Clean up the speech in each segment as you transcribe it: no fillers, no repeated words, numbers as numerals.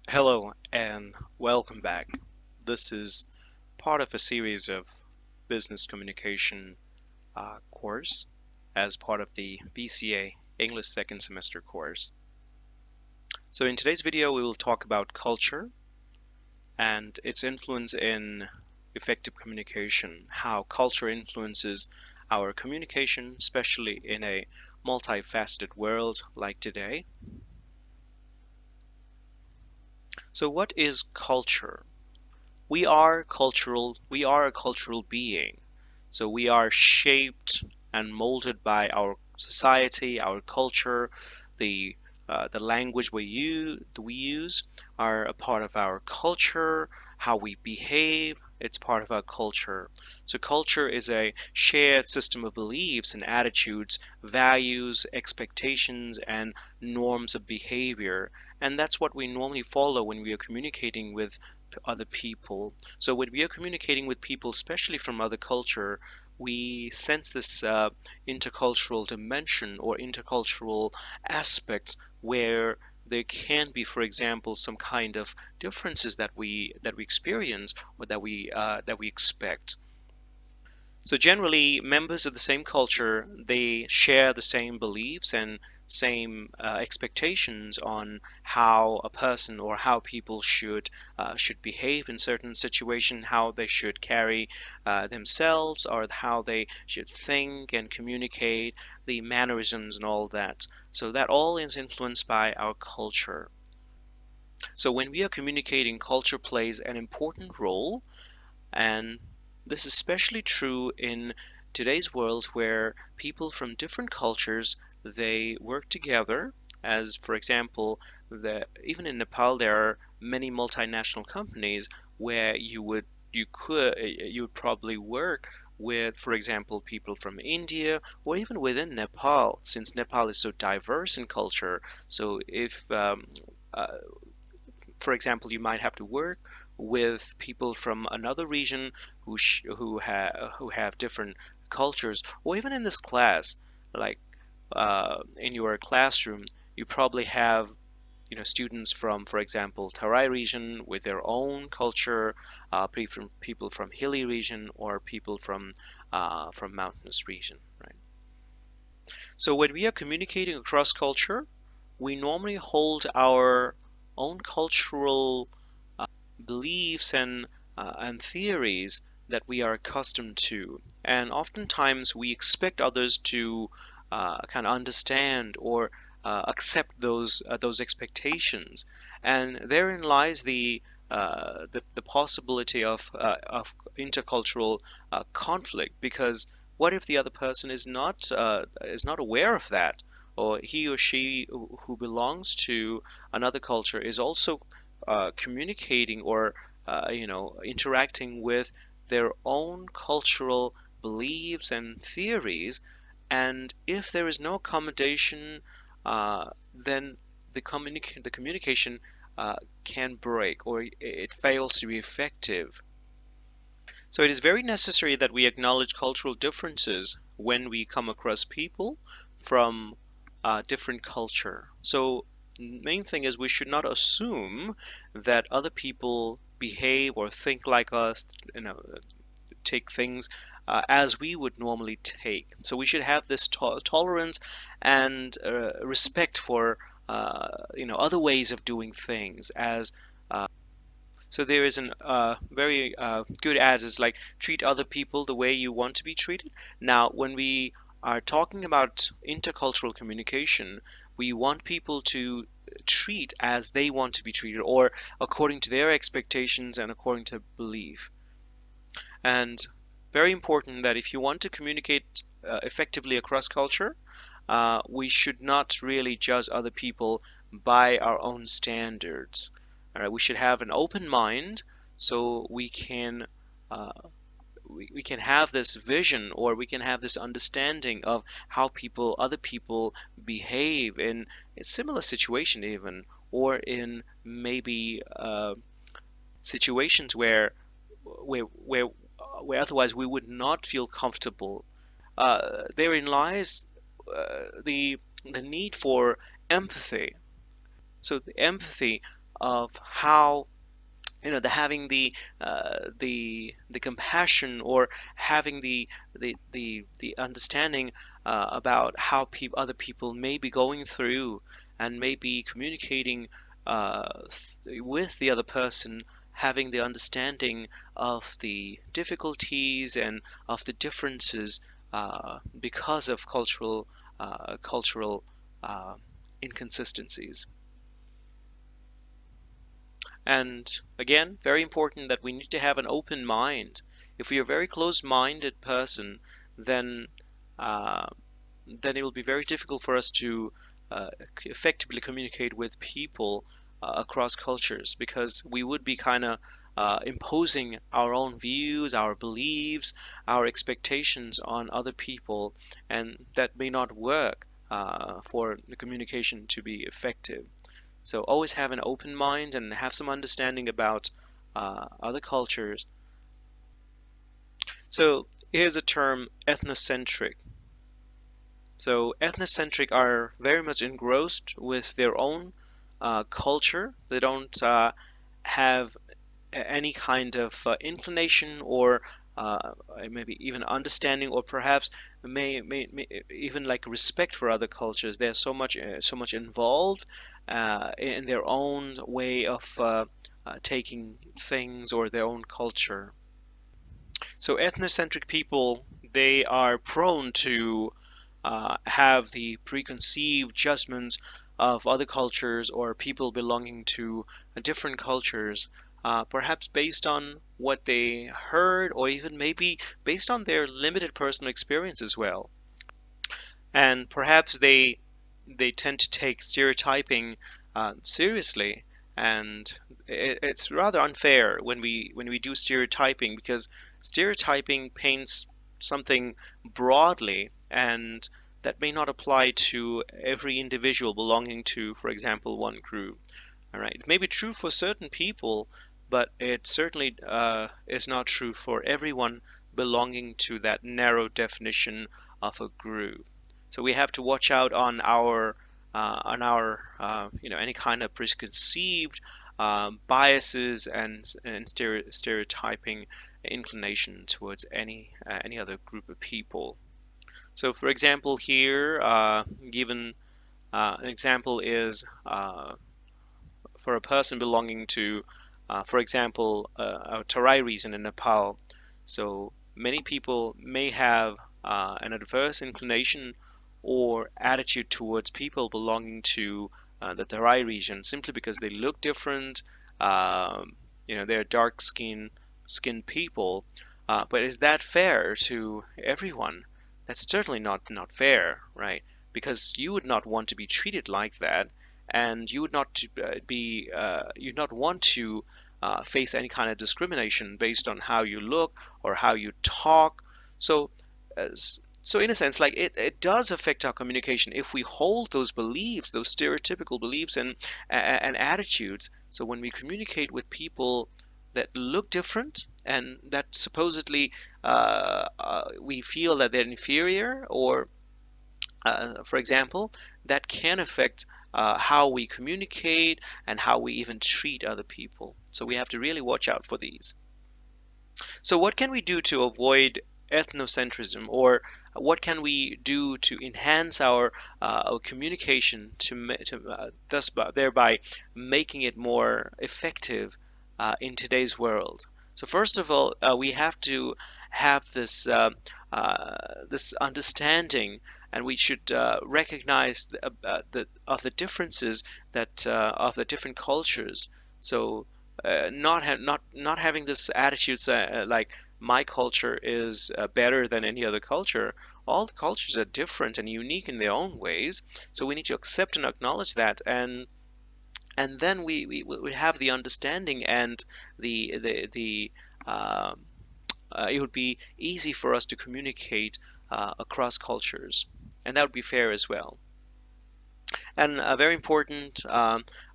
Hello and welcome back. This is part of a series of business communication course as part of the BCA English second semester course. So in today's video, we will talk about culture and its influence in effective communication, how culture influences our communication, especially in a multifaceted world like today. So what is culture? We are a cultural being. So we are shaped and molded by our society, our culture, the the language we use are a part of our culture, how we behave, it's part of our culture. So culture is a shared system of beliefs and attitudes, values, expectations, and norms of behavior. And that's what we normally follow when we are communicating with other people. So when we are communicating with people, especially from other culture, we sense this intercultural dimension or intercultural aspects where there can be, for example, some kind of differences that we experience or that we expect. So generally, members of the same culture, they share the same beliefs and same expectations on how a person or how people should behave in certain situations, how they should carry themselves, or how they should think and communicate, the mannerisms and all that. So that all is influenced by our culture. So when we are communicating, culture plays an important role, and this is especially true in today's world where people from different cultures they work together. As for example, even in Nepal there are many multinational companies where you would probably work with, for example, people from India or even within Nepal, since Nepal is so diverse in culture. So if uh, for example, you might have to work with people from another region who have different cultures, or even in this class, like in your classroom, you probably have students from, for example, Tarai region with their own culture, people from hilly region, or people from mountainous region, right? So when we are communicating across culture, we normally hold our own cultural beliefs and theories that we are accustomed to, and oftentimes we expect others to kind of understand or accept those expectations, and therein lies the possibility of intercultural conflict, because what if the other person is not aware of that, or he or she who belongs to another culture is also communicating or interacting with their own cultural beliefs and theories, and if there is no accommodation, then the communication can break or it fails to be effective. So it is very necessary that we acknowledge cultural differences when we come across people from different culture. So main thing is we should not assume that other people behave or think like us, take things as we would normally take. So we should have this tolerance and respect for other ways of doing things. As so there is an very good ad is like treat other people the way you want to be treated. Now, when we are talking about intercultural communication, we want people to treat as they want to be treated or according to their expectations and according to belief. And very important that if you want to communicate effectively across culture, we should not really judge other people by our own standards. All right, we should have an open mind so uh, we can have this vision or we can have this understanding of how other people behave in a similar situation even, or in maybe situations where where otherwise we would not feel comfortable. Therein lies the need for empathy. So the empathy. of how, the having the compassion, or having the understanding about how other people may be going through, and may be communicating with the other person, having the understanding of the difficulties and of the differences because of cultural uh, inconsistencies. And again, very important that we need to have an open mind. If we are a very closed-minded person, then uh, then it will be very difficult for us to effectively communicate with people across cultures, because we would be kind of imposing our own views, our beliefs, our expectations on other people, and that may not work for the communication to be effective. So always have an open mind and have some understanding about other cultures. So here's a term, ethnocentric. So ethnocentric are very much engrossed with their own culture. They don't have any kind of inclination, or maybe even understanding, or perhaps may even like respect for other cultures. They're so much involved in their own way of taking things, or their own culture. So ethnocentric people, they are prone to have the preconceived judgments of other cultures, or people belonging to different cultures, perhaps based on what they heard, or even maybe based on their limited personal experience as well. And perhaps they tend to take stereotyping seriously, and it's rather unfair when we do stereotyping, because stereotyping paints something broadly, and that may not apply to every individual belonging to, for example, one group. All right, it may be true for certain people, but it certainly is not true for everyone belonging to that narrow definition of a group. So we have to watch out on our any kind of preconceived biases and stereotyping inclination towards any other group of people. So, for example, here given an example is for a person belonging to, for example, a Tarai region in Nepal. So many people may have an adverse inclination or attitude towards people belonging to the Tarai region, simply because they look different. Um, they're skinned people. But is that fair to everyone? That's certainly not fair, right? Because you would not want to be treated like that, and you would not you'd not want to face any kind of discrimination based on how you look or how you talk. So, so in a sense, like it does affect our communication if we hold those beliefs, those stereotypical beliefs and attitudes. So when we communicate with people that look different, and that supposedly we feel that they're inferior, or for example, that can affect how we communicate and how we even treat other people. So we have to really watch out for these. So, what can we do to avoid ethnocentrism, or what can we do to enhance our communication thus thereby making it more effective in today's world? So, first of all, we have to have this understanding, and we should recognize the differences that of the different cultures. So not having this attitude like my culture is better than any other culture. All the cultures are different and unique in their own ways, so we need to accept and acknowledge that, and then we have the understanding, and the it would be easy for us to communicate across cultures, and that would be fair as well. And very important,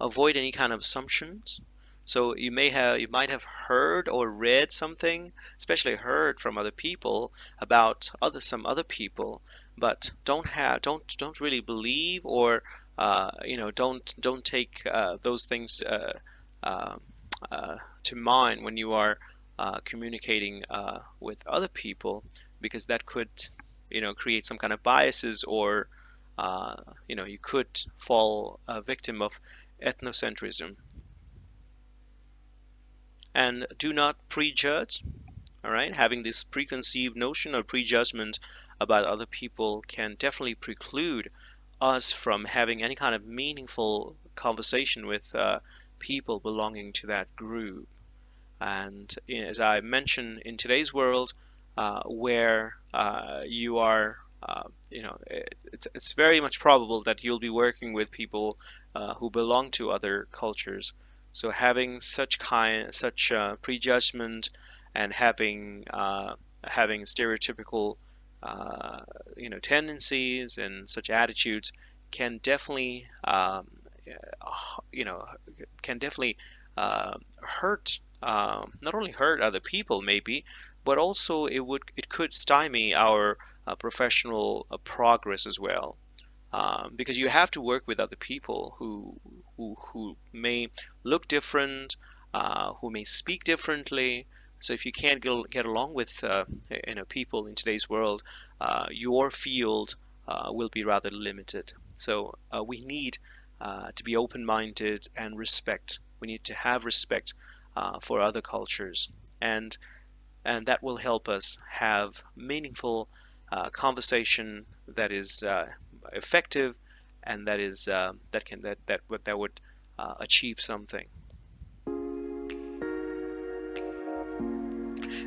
avoid any kind of assumptions. So you might have heard or read something, especially heard from other people about some other people, but don't really believe, or don't take those things uh, to mind when you are communicating with other people, because that could create some kind of biases, or uh, you could fall a victim of ethnocentrism. And do not prejudge. All right, having this preconceived notion or prejudgment about other people can definitely preclude us from having any kind of meaningful conversation with people belonging to that group. And as I mentioned, in today's world, where you are, it's very much probable that you'll be working with people who belong to other cultures. So having such prejudgment, and having stereotypical, tendencies and such attitudes can definitely, you know, can definitely hurt, not only hurt other people maybe, but also it could stymie our professional progress as well, because you have to work with other people who may look different, who may speak differently. So if you can't get along with people in today's world, your field will be rather limited. So we need to be open-minded and respect. We need to have respect for other cultures, and that will help us have meaningful conversation that is effective, and that would achieve something.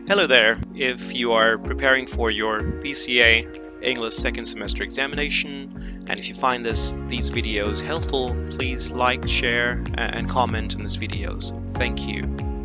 Hello there. If you are preparing for your BCA English second semester examination, and if you find these videos helpful, please like, share, and comment on these videos. Thank you.